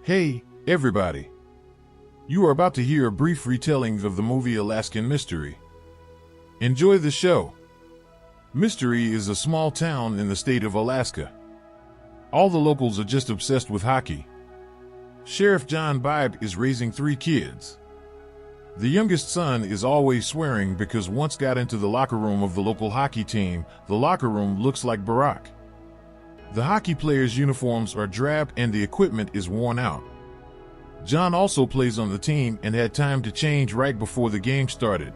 Hey, everybody. You are about to hear a brief retelling of the movie Alaskan Mystery. Enjoy the show. Mystery is a small town in the state of Alaska. All the locals are just obsessed with hockey. Sheriff John Bibe is raising 3 kids. The youngest son is always swearing because once got into the locker room of the local hockey team, the locker room looks like Barack. The hockey players' uniforms are drab and the equipment is worn out. John also plays on the team and had time to change right before the game started.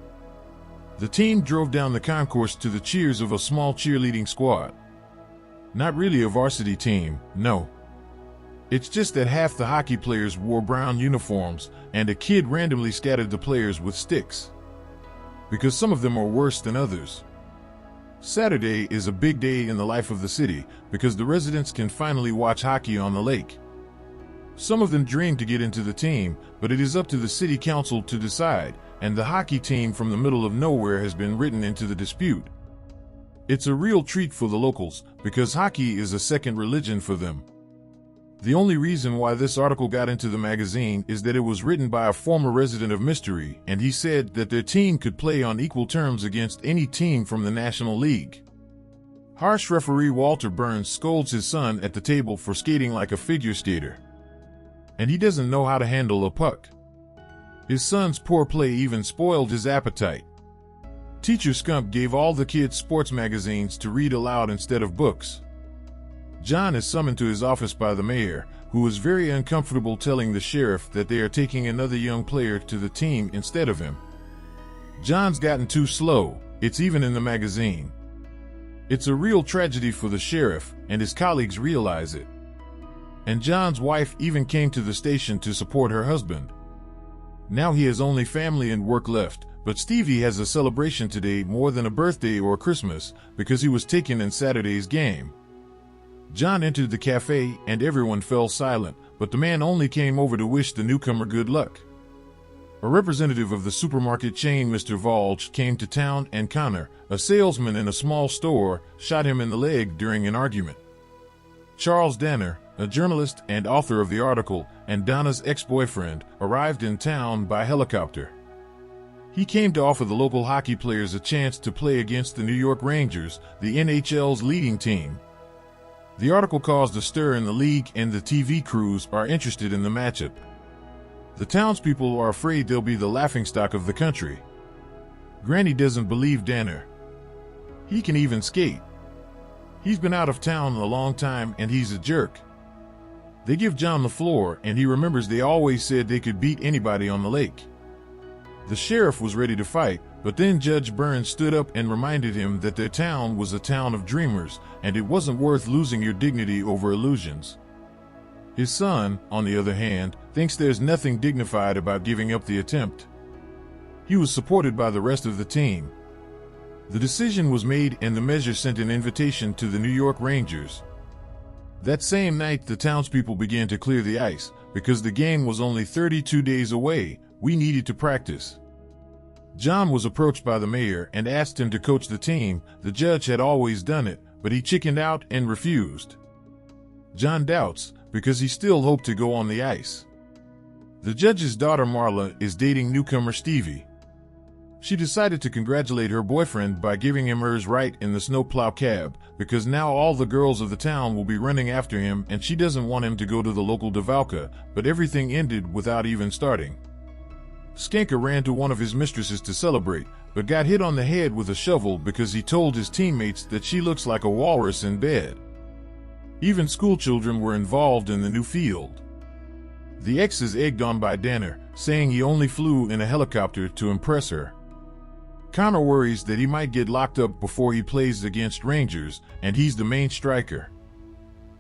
The team drove down the concourse to the cheers of a small cheerleading squad. Not really a varsity team, no. It's just that half the hockey players wore brown uniforms and a kid randomly scattered the players with sticks. Because some of them are worse than others. Saturday is a big day in the life of the city because the residents can finally watch hockey on the lake. Some of them dream to get into the team, but it is up to the city council to decide, and the hockey team from the middle of nowhere has been written into the dispute. It's a real treat for the locals because hockey is a second religion for them. The only reason why this article got into the magazine is that it was written by a former resident of Mystery, and he said that their team could play on equal terms against any team from the National League. Harsh referee Walter Burns scolds his son at the table for skating like a figure skater. And he doesn't know how to handle a puck. His son's poor play even spoiled his appetite. Teacher Scump gave all the kids sports magazines to read aloud instead of books. John is summoned to his office by the mayor, who is very uncomfortable telling the sheriff that they are taking another young player to the team instead of him. John's gotten too slow, it's even in the magazine. It's a real tragedy for the sheriff, and his colleagues realize it. And John's wife even came to the station to support her husband. Now he has only family and work left, but Stevie has a celebration today more than a birthday or Christmas because he was taken in Saturday's game. John entered the cafe and everyone fell silent, but the man only came over to wish the newcomer good luck. A representative of the supermarket chain, Mr. Volge, came to town and Connor, a salesman in a small store, shot him in the leg during an argument. Charles Danner, a journalist and author of the article, and Donna's ex-boyfriend, arrived in town by helicopter. He came to offer the local hockey players a chance to play against the New York Rangers, the NHL's leading team. The article caused a stir in the league and the TV crews are interested in the matchup. The townspeople are afraid they'll be the laughingstock of the country. Granny doesn't believe Danner. He can even skate. He's been out of town a long time and he's a jerk. They give John the floor and he remembers they always said they could beat anybody on the lake. The sheriff was ready to fight, but then Judge Burns stood up and reminded him that their town was a town of dreamers and it wasn't worth losing your dignity over illusions. His son, on the other hand, thinks there's nothing dignified about giving up the attempt. He was supported by the rest of the team. The decision was made and the measure sent an invitation to the New York Rangers. That same night, the townspeople began to clear the ice. Because the game was only 32 days away, we needed to practice. John was approached by the mayor and asked him to coach the team. The judge had always done it, but he chickened out and refused. John doubts, because he still hoped to go on the ice. The judge's daughter Marla is dating newcomer Stevie. She decided to congratulate her boyfriend by giving him hers right in the snowplow cab, because now all the girls of the town will be running after him and she doesn't want him to go to the local Devalka, but everything ended without even starting. Skanker ran to one of his mistresses to celebrate, but got hit on the head with a shovel because he told his teammates that she looks like a walrus in bed. Even schoolchildren were involved in the new field. The ex is egged on by Danner, saying he only flew in a helicopter to impress her. Connor worries that he might get locked up before he plays against Rangers, and he's the main striker.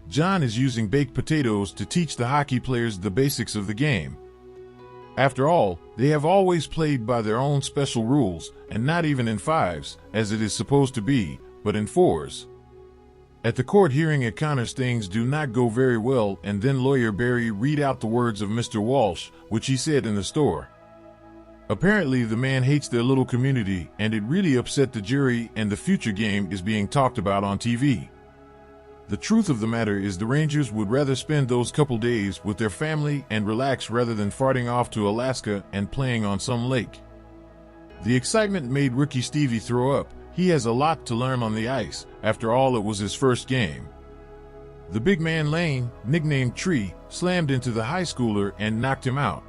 John is using baked potatoes to teach the hockey players the basics of the game. After all, they have always played by their own special rules, and not even in fives, as it is supposed to be, but in fours. At the court hearing at Connor's, things do not go very well, and then lawyer Barry read out the words of Mr. Walsh, which he said in the store. Apparently the man hates their little community, and it really upset the jury, and the future game is being talked about on TV. The truth of the matter is the Rangers would rather spend those couple days with their family and relax rather than farting off to Alaska and playing on some lake. The excitement made Rookie Stevie throw up. He has a lot to learn on the ice. After all, it was his first game. The big man Lane, nicknamed Tree, slammed into the high schooler and knocked him out.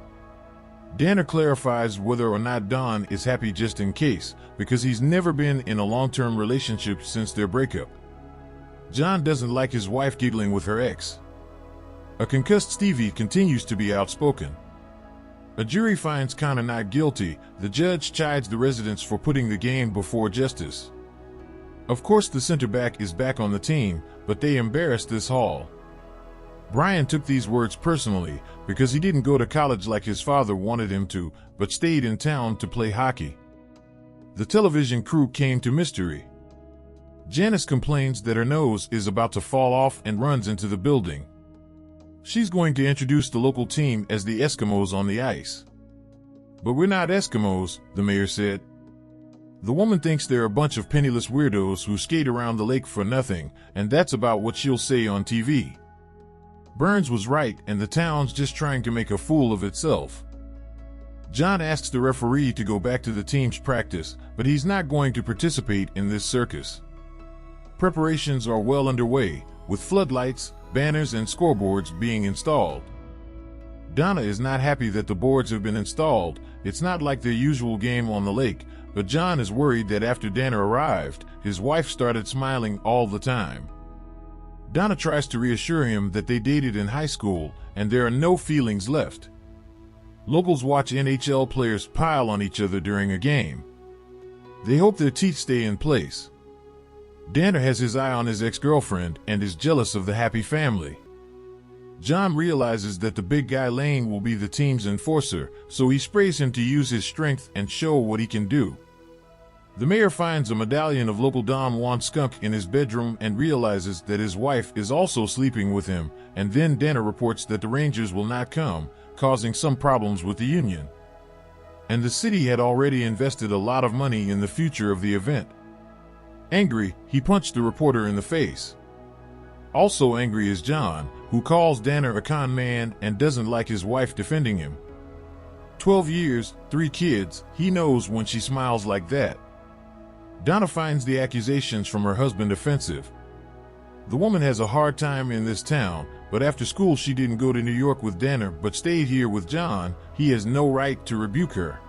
Danner clarifies whether or not Don is happy just in case, because he's never been in a long-term relationship since their breakup. John doesn't like his wife giggling with her ex. A concussed Stevie continues to be outspoken. A jury finds Connor not guilty. The judge chides the residents for putting the game before justice. Of course, the center back is back on the team, but they embarrassed this Hall. Brian took these words personally because he didn't go to college like his father wanted him to, but stayed in town to play hockey. The television crew came to Mystery. Janice complains that her nose is about to fall off and runs into the building. She's going to introduce the local team as the Eskimos on the ice. But we're not Eskimos, the mayor said. The woman thinks they're a bunch of penniless weirdos who skate around the lake for nothing, and that's about what she'll say on TV. Burns was right, and the town's just trying to make a fool of itself. John asks the referee to go back to the team's practice, but he's not going to participate in this circus. Preparations are well underway, with floodlights, banners, and scoreboards being installed. Donna is not happy that the boards have been installed. It's not like their usual game on the lake, but John is worried that after Danner arrived, his wife started smiling all the time. Donna tries to reassure him that they dated in high school and there are no feelings left. Locals watch NHL players pile on each other during a game. They hope their teeth stay in place. Danner has his eye on his ex-girlfriend and is jealous of the happy family. John realizes that the big guy Lane will be the team's enforcer, so he sprays him to use his strength and show what he can do. The mayor finds a medallion of local Don Juan Skunk in his bedroom and realizes that his wife is also sleeping with him, and then Danner reports that the Rangers will not come, causing some problems with the union. And the city had already invested a lot of money in the future of the event. Angry, he punched the reporter in the face. Also angry is John, who calls Danner a con man and doesn't like his wife defending him. 12 years, 3 kids, he knows when she smiles like that. Donna finds the accusations from her husband offensive. The woman has a hard time in this town, but after school she didn't go to New York with Danner but stayed here with John. He has no right to rebuke her.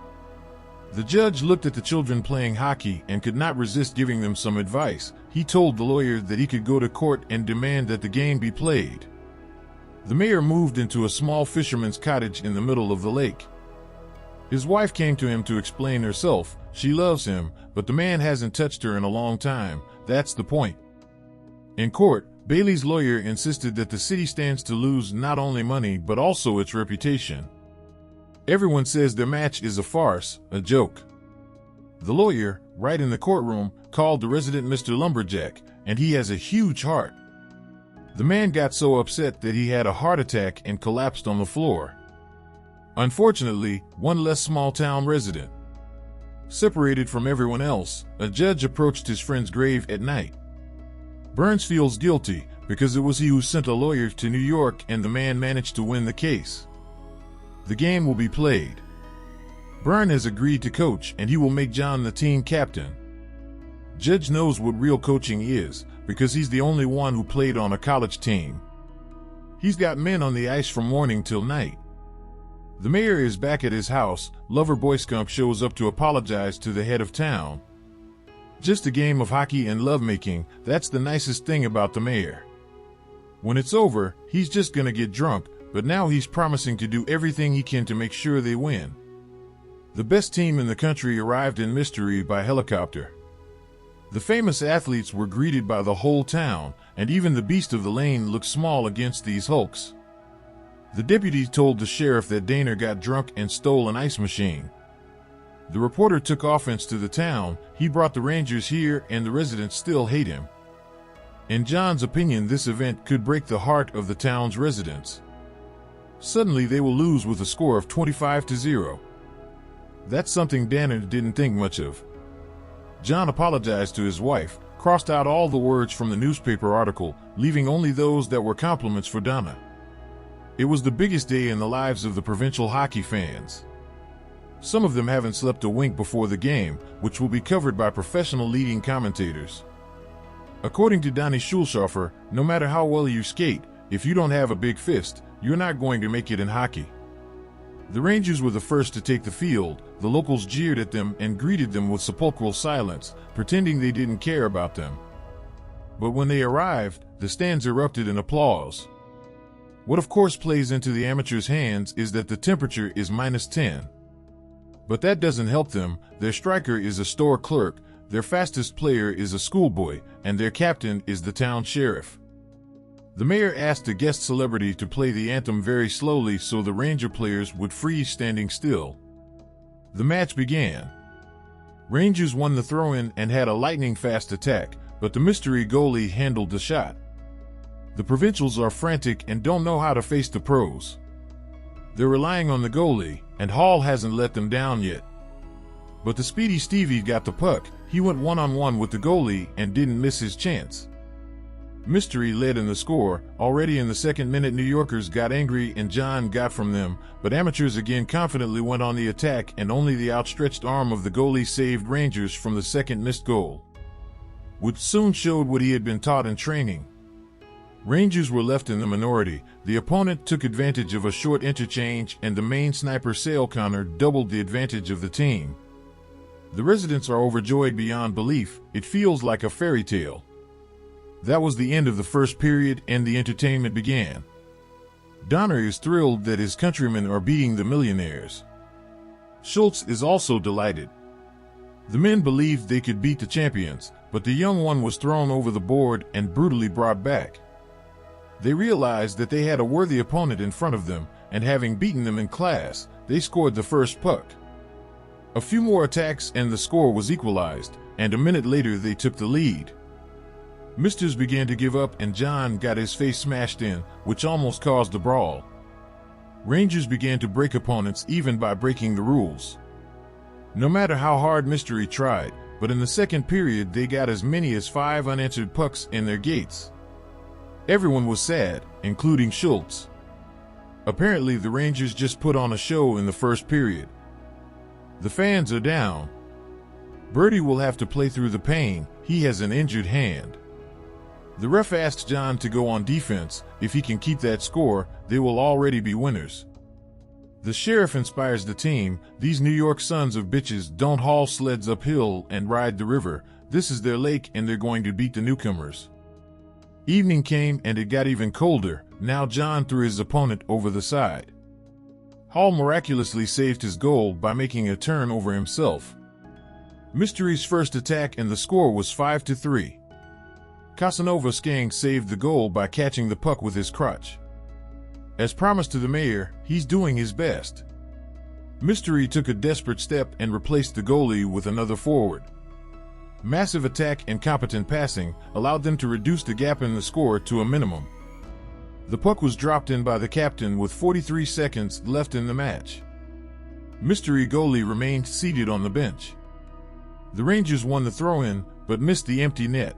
The judge looked at the children playing hockey and could not resist giving them some advice. He told the lawyer that he could go to court and demand that the game be played. The mayor moved into a small fisherman's cottage in the middle of the lake. His wife came to him to explain herself. She loves him, but the man hasn't touched her in a long time. That's the point. In court, Bailey's lawyer insisted that the city stands to lose not only money but also its reputation. Everyone says their match is a farce, a joke. The lawyer, right in the courtroom, called the resident Mr. Lumberjack, and he has a huge heart. The man got so upset that he had a heart attack and collapsed on the floor. Unfortunately, one less small-town resident. Separated from everyone else, a judge approached his friend's grave at night. Burns feels guilty because it was he who sent a lawyer to New York and the man managed to win the case. The game will be played. Byrne has agreed to coach and he will make John the team captain. Judge knows what real coaching is because he's the only one who played on a college team. He's got men on the ice from morning till night. The mayor is back at his house. Lover Boy Skunk shows up to apologize to the head of town. Just a game of hockey and lovemaking, that's the nicest thing about the mayor. When it's over, he's just gonna get drunk, but now he's promising to do everything he can to make sure they win. The best team in the country arrived in Mystery by helicopter. The famous athletes were greeted by the whole town, and even the beast of the lane looked small against these hulks. The deputy told the sheriff that Danner got drunk and stole an ice machine. The reporter took offense to the town. He brought the Rangers here and the residents still hate him. In John's opinion, this event could break the heart of the town's residents. Suddenly they will lose with a score of 25-0. That's something Danner didn't think much of. John apologized to his wife, crossed out all the words from the newspaper article, leaving only those that were compliments for Donna. It was the biggest day in the lives of the provincial hockey fans. Some of them haven't slept a wink before the game, which will be covered by professional leading commentators. According to Donnie Schulschoffer, no matter how well you skate, if you don't have a big fist, you're not going to make it in hockey. The Rangers were the first to take the field. The locals jeered at them and greeted them with sepulchral silence, pretending they didn't care about them. But when they arrived, the stands erupted in applause. What of course plays into the amateurs' hands is that the temperature is -10. But that doesn't help them. Their striker is a store clerk, their fastest player is a schoolboy, and their captain is the town sheriff. The mayor asked a guest celebrity to play the anthem very slowly so the Ranger players would freeze standing still. The match began. Rangers won the throw-in and had a lightning-fast attack, but the mystery goalie handled the shot. The provincials are frantic and don't know how to face the pros. They're relying on the goalie, and Hall hasn't let them down yet. But the speedy Stevie got the puck. He went one-on-one with the goalie and didn't miss his chance. Mystery led in the score. Already in the second minute, New Yorkers got angry and John got from them, but amateurs again confidently went on the attack, and only the outstretched arm of the goalie saved Rangers from the second missed goal, which soon showed what he had been taught in training. Rangers were left in the minority. The opponent took advantage of a short interchange, and the main sniper Sale Connor doubled the advantage of the team. The residents are overjoyed beyond belief. It feels like a fairy tale. That was the end of the first period, and the entertainment began. Donner is thrilled that his countrymen are beating the Millionaires. Schultz is also delighted. The men believed they could beat the champions, but the young one was thrown over the board and brutally brought back. They realized that they had a worthy opponent in front of them, and having beaten them in class, they scored the first puck. A few more attacks and the score was equalized, and a minute later they took the lead. Misters began to give up and John got his face smashed in, which almost caused a brawl. Rangers began to break opponents even by breaking the rules. No matter how hard Mystery tried, but in the second period they got as many as 5 unanswered pucks in their gates. Everyone was sad, including Schultz. Apparently the Rangers just put on a show in the first period. The fans are down. Birdie will have to play through the pain. He has an injured hand. The ref asked John to go on defense. If he can keep that score, they will already be winners. The sheriff inspires the team. These New York sons of bitches don't haul sleds uphill and ride the river. This is their lake and they're going to beat the newcomers. Evening came and it got even colder. Now John threw his opponent over the side. Hall miraculously saved his goal by making a turnover himself. Mystery's first attack and the score was 5-3. Casanova Skang saved the goal by catching the puck with his crutch. As promised to the mayor, he's doing his best. Mystery took a desperate step and replaced the goalie with another forward. Massive attack and competent passing allowed them to reduce the gap in the score to a minimum. The puck was dropped in by the captain with 43 seconds left in the match. Mystery goalie remained seated on the bench. The Rangers won the throw-in, but missed the empty net.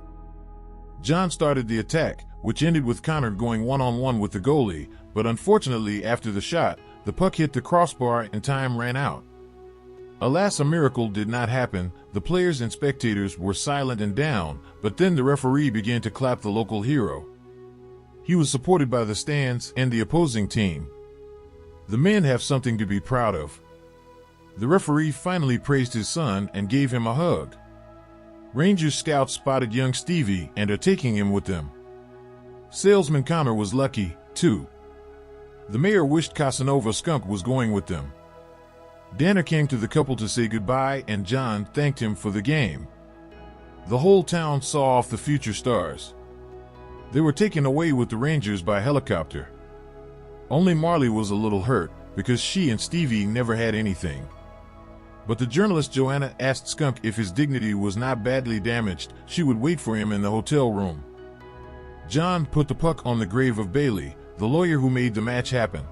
John started the attack, which ended with Connor going one-on-one with the goalie, but unfortunately after the shot, the puck hit the crossbar and time ran out. Alas, a miracle did not happen. The players and spectators were silent and down, but then the referee began to clap the local hero. He was supported by the stands and the opposing team. The men have something to be proud of. The referee finally praised his son and gave him a hug. Rangers scouts spotted young Stevie and are taking him with them. Salesman Connor was lucky, too. The mayor wished Casanova Skunk was going with them. Danner came to the couple to say goodbye and John thanked him for the game. The whole town saw off the future stars. They were taken away with the Rangers by helicopter. Only Marley was a little hurt because she and Stevie never had anything. But the journalist Joanna asked Skunk if his dignity was not badly damaged. She would wait for him in the hotel room. John put the puck on the grave of Bailey, the lawyer who made the match happen.